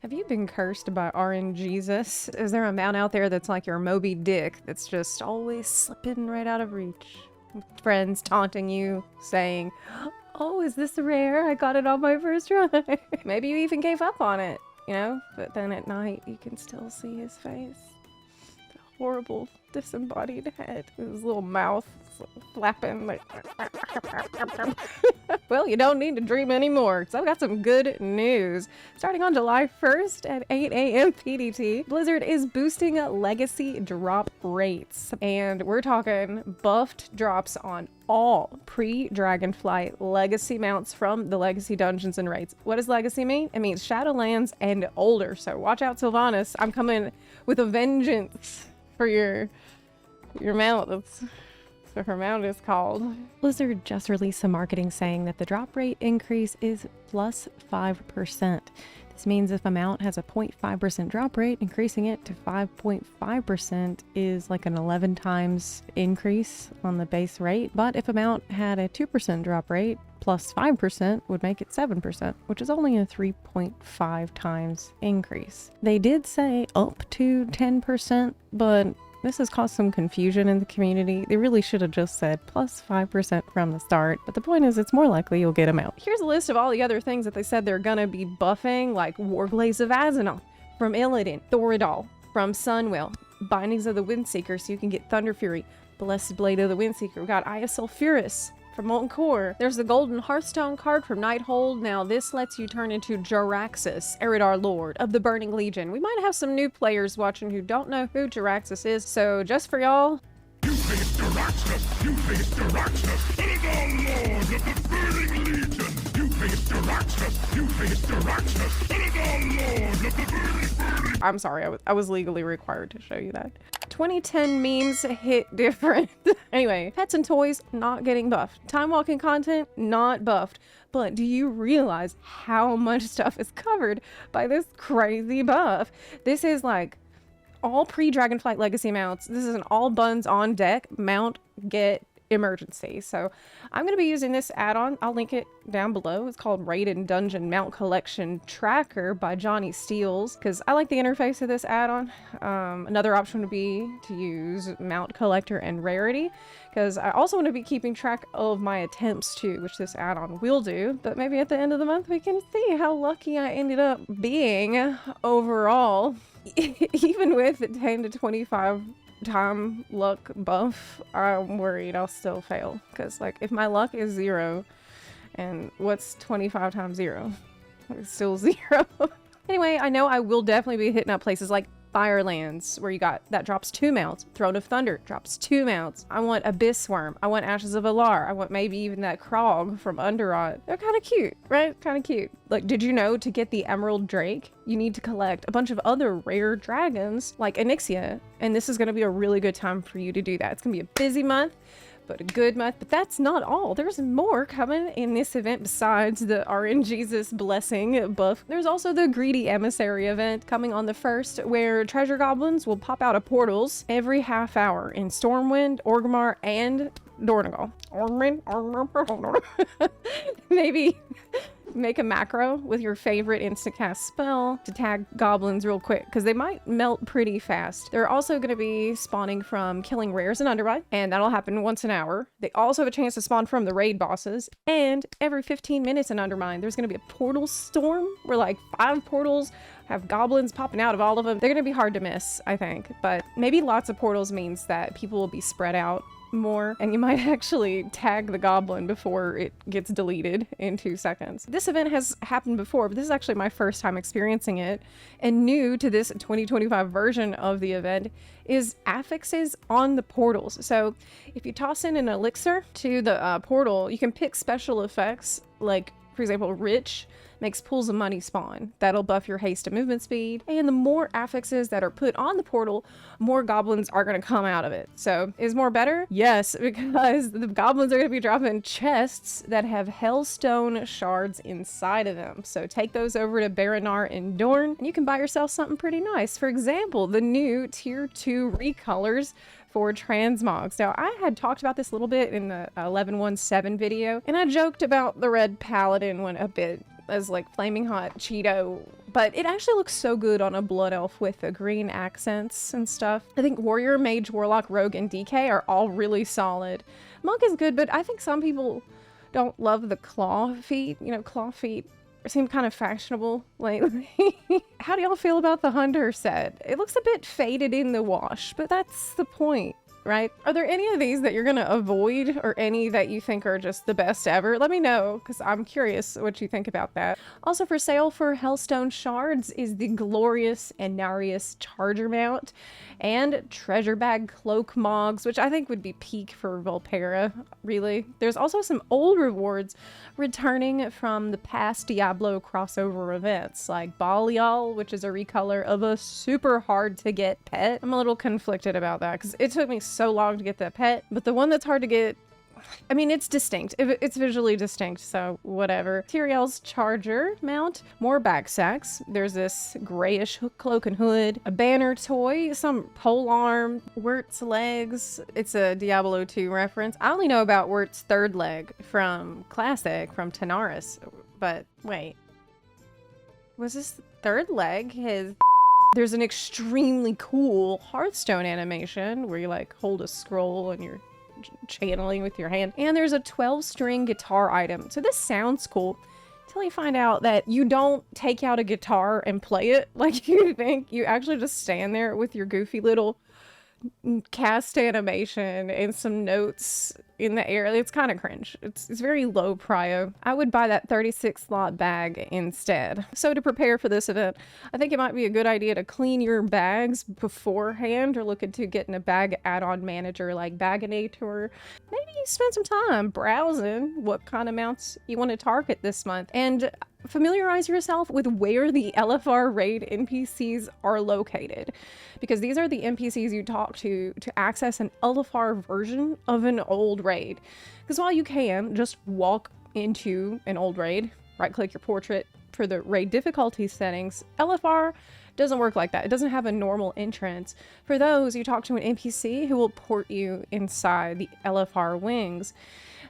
Have you been cursed by RNGesus? Is there a mount out there that's like your Moby Dick that's just always slipping right out of reach? Friends taunting you, saying, oh, is this rare? I got it on my first try. Maybe you even gave up on it, you know? But then at night, you can still see his face. The horrible, disembodied head. His little mouth flapping like... Well, you don't need to dream anymore, because I've got some good news. Starting on July 1st at 8 a.m. PDT, Blizzard is boosting legacy drop rates. And we're talking buffed drops on all pre-Dragonflight legacy mounts from the legacy dungeons and raids. What does legacy mean? It means Shadowlands and older. So watch out, Sylvanas. I'm coming with a vengeance for your mount. That's what her mount is called. Blizzard just released some marketing saying that the drop rate increase is plus 5%. This means if a mount has a 0.5% drop rate, increasing it to 5.5% is like an 11 times increase on the base rate. But if a mount had a 2% drop rate, plus 5% would make it 7%, which is only a 3.5 times increase. They did say up to 10%, but this has caused some confusion in the community. They really should have just said plus 5% from the start, but the point is it's more likely you'll get them out. Here's a list of all the other things that they said they're gonna be buffing, like Warglaze of Azenon from Illidan, Thoradol from Sunwell, Bindings of the Windseeker so you can get Thunder Fury, Blessed Blade of the Windseeker. We got Eye of Sulfuras from Molten Core. There's the Golden Hearthstone card from Nighthold. Now this lets you turn into Jaraxxus, Eridar Lord of the Burning Legion. We might have some new players watching who don't know who Jaraxxus is, so just for y'all. You face Jaraxxus! You face Jaraxxus! Eridar Lord of the Burning Legion! You face Jaraxxus! You face Jaraxxus! Eridar Lord of the Burning... I'm sorry, I was legally required to show you that. 2010 memes hit different. Anyway, pets and toys not getting buffed. Time walking content not buffed. But do you realize how much stuff is covered by this crazy buff? This is like all pre-Dragonflight legacy mounts. This is an all buns on deck mount get emergency. So I'm going to be using this add-on. I'll link it down below. It's called Raid and Dungeon Mount Collection Tracker by Johnny Steels, because I like the interface of this add-on. Another option would be to use Mount Collector and Rarity, because I also want to be keeping track of my attempts too, which this add-on will do. But maybe at the end of the month we can see how lucky I ended up being overall. Even with 10 to 25 time luck buff, I'm worried I'll still fail, because like if my luck is 0 and what's 25 times 0? It's still 0. Anyway, I know I will definitely be hitting up places like Firelands, where you got that drops 2 mounts. Throne of Thunder drops 2 mounts. I want Abyss Worm. I want Ashes of Alar. I want maybe even that Krog from Underrot. They're kind of cute, right? Kind of cute. Like, did you know to get the Emerald Drake, you need to collect a bunch of other rare dragons like Onyxia, and this is going to be a really good time for you to do that. It's going to be a busy month, but a good month. But that's not all. There's more coming in this event besides the RNGesus Blessing buff. There's also the Greedy Emissary event coming on the 1st, where treasure goblins will pop out of portals every half hour in Stormwind, Orgrimmar, and Dornogal. Maybe make a macro with your favorite instant cast spell to tag goblins real quick, because they might melt pretty fast. They're also going to be spawning from killing rares in Undermine, and that'll happen once an hour. They also have a chance to spawn from the raid bosses, and every 15 minutes in Undermine there's going to be a portal storm where like 5 portals have goblins popping out of all of them. They're going to be hard to miss, I think, but maybe lots of portals means that people will be spread out more, and you might actually tag the goblin before it gets deleted in 2 seconds. This event has happened before, but this is actually my first time experiencing it, and new to this 2025 version of the event is affixes on the portals. So if you toss in an elixir to the portal, you can pick special effects, like for example, Rich makes pools of money spawn. That'll buff your haste and movement speed. And the more affixes that are put on the portal, more goblins are going to come out of it. So is more better? Yes, because the goblins are going to be dropping chests that have hellstone shards inside of them. So take those over to Baranar and Dorn, and you can buy yourself something pretty nice. For example, the new tier 2 recolors for transmogs. Now, I had talked about this a little bit in the 11.17 video, and I joked about the red paladin one a bit as like flaming hot Cheeto, but it actually looks so good on a blood elf with the green accents and stuff. I think warrior, mage, warlock, rogue, and DK are all really solid. Monk is good, but I think some people don't love the claw feet. You know, claw feet seem kind of fashionable lately. How do y'all feel about the hunter set? It looks a bit faded in the wash, but that's the point, right? Are there any of these that you're gonna avoid, or any that you think are just the best ever? Let me know, because I'm curious what you think about that. Also for sale for Hellstone Shards is the glorious Anarius Charger mount and treasure bag cloak mogs, which I think would be peak for Volpera, really. There's also some old rewards returning from the past Diablo crossover events, like Balial, which is a recolor of a super hard to get pet. I'm a little conflicted about that, because it took me so long to get that pet, but the one that's hard to get, I mean, it's distinct. It's visually distinct, so whatever. Tyrael's Charger mount, more back sacks. There's this grayish cloak and hood, a banner toy, some pole arm, Wirt's legs. It's a Diablo 2 reference. I only know about Wirt's third leg from Classic, from Tanaris, but wait. Was this third leg his... There's an extremely cool Hearthstone animation where you like hold a scroll and you're channeling with your hand, and there's a 12-string guitar item. So this sounds cool until you find out that you don't take out a guitar and play it like you think. You actually just stand there with your goofy little cast animation and some notes in the air. It's kind of cringe. It's very low prio. I would buy that 36 slot bag instead. So to prepare for this event, I think it might be a good idea to clean your bags beforehand, or look into getting a bag add-on manager like Baginator. Maybe spend some time browsing what kind of mounts you want to target this month, and familiarize yourself with where the LFR raid NPCs are located, because these are the NPCs you talk to access an LFR version of an old raid. Because while you can just walk into an old raid, right click your portrait for the raid difficulty settings, LFR doesn't work like that. It doesn't have a normal entrance. For those, you talk to an NPC who will port you inside the LFR wings.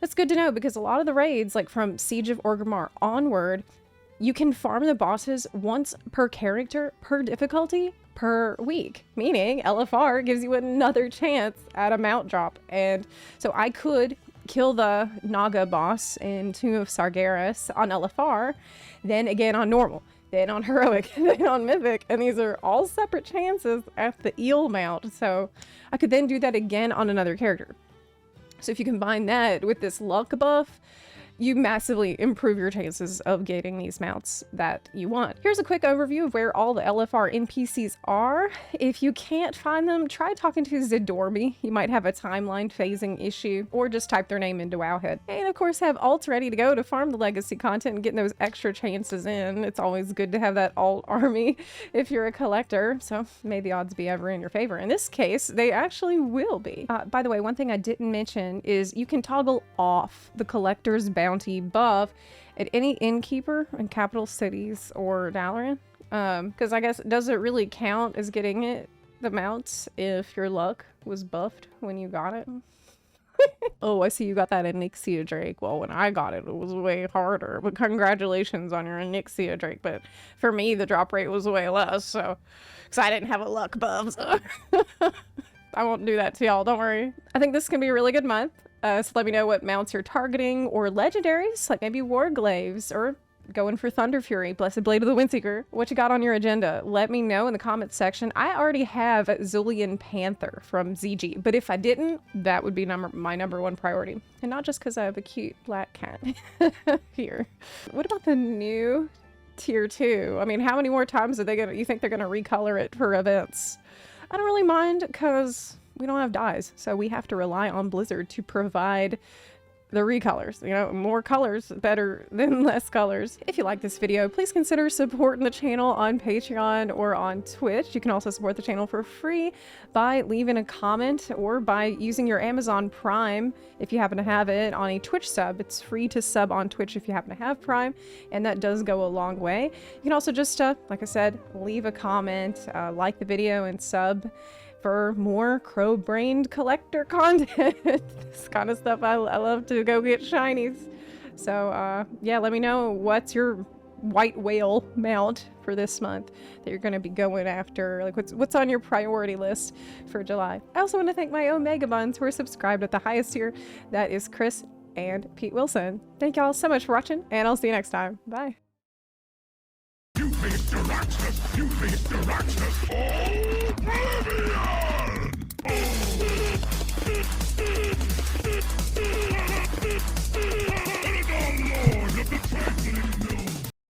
That's good to know, because a lot of the raids, like from Siege of Orgrimmar onward, you can farm the bosses once per character per difficulty per week, meaning LFR gives you another chance at a mount drop. And so I could kill the Naga boss in Tomb of Sargeras on LFR, then again on normal, then on heroic, then on mythic, and these are all separate chances at the eel mount. So I could then do that again on another character. So if you combine that with this luck buff, you massively improve your chances of getting these mounts that you want. Here's a quick overview of where all the LFR NPCs are. If you can't find them, try talking to Zidormi. You might have a timeline phasing issue, or just type their name into Wowhead. And of course, have alts ready to go to farm the legacy content and getting those extra chances in. It's always good to have that alt army if you're a collector, so may the odds be ever in your favor. In this case, they actually will be. By the way, one thing I didn't mention is you can toggle off the collector's bounty buff at any innkeeper in capital cities or Dalaran, because I guess, does it really count as getting the mounts if your luck was buffed when you got it? Oh, I see you got that Onyxia Drake. Well, when I got it, it was way harder, but congratulations on your Onyxia Drake. But for me, the drop rate was way less, so, because I didn't have a luck buff, so. I won't do that to y'all, don't worry. I think this can be a really good month. So let me know what mounts you're targeting, or legendaries, like maybe Warglaves, or going for Thunder Fury, Blessed Blade of the Windseeker. What you got on your agenda? Let me know in the comments section. I already have Zulian Panther from ZG, but if I didn't, that would be my number one priority. And not just because I have a cute black cat here. What about the new tier 2? I mean, how many more times are you think they're gonna recolor it for events? I don't really mind, because we don't have dyes, so we have to rely on Blizzard to provide the recolors. You know, more colors better than less colors. If you like this video, please consider supporting the channel on Patreon or on Twitch. You can also support the channel for free by leaving a comment, or by using your Amazon Prime if you happen to have it on a Twitch sub. It's free to sub on Twitch if you happen to have Prime, and that does go a long way. You can also just, like I said, leave a comment, like the video, and sub for more crow-brained collector content. This kind of stuff I love to go get shinies. So yeah, let me know what's your white whale mount for this month that you're going to be going after? Like, what's on your priority list for July? I also want to thank my Omega Buns who are subscribed at the highest tier. That is Chris and Pete Wilson. Thank y'all so much for watching, and I'll see you next time. Bye. You face the Roxas! You face the Roxas! Oh, Oblivion! Oh.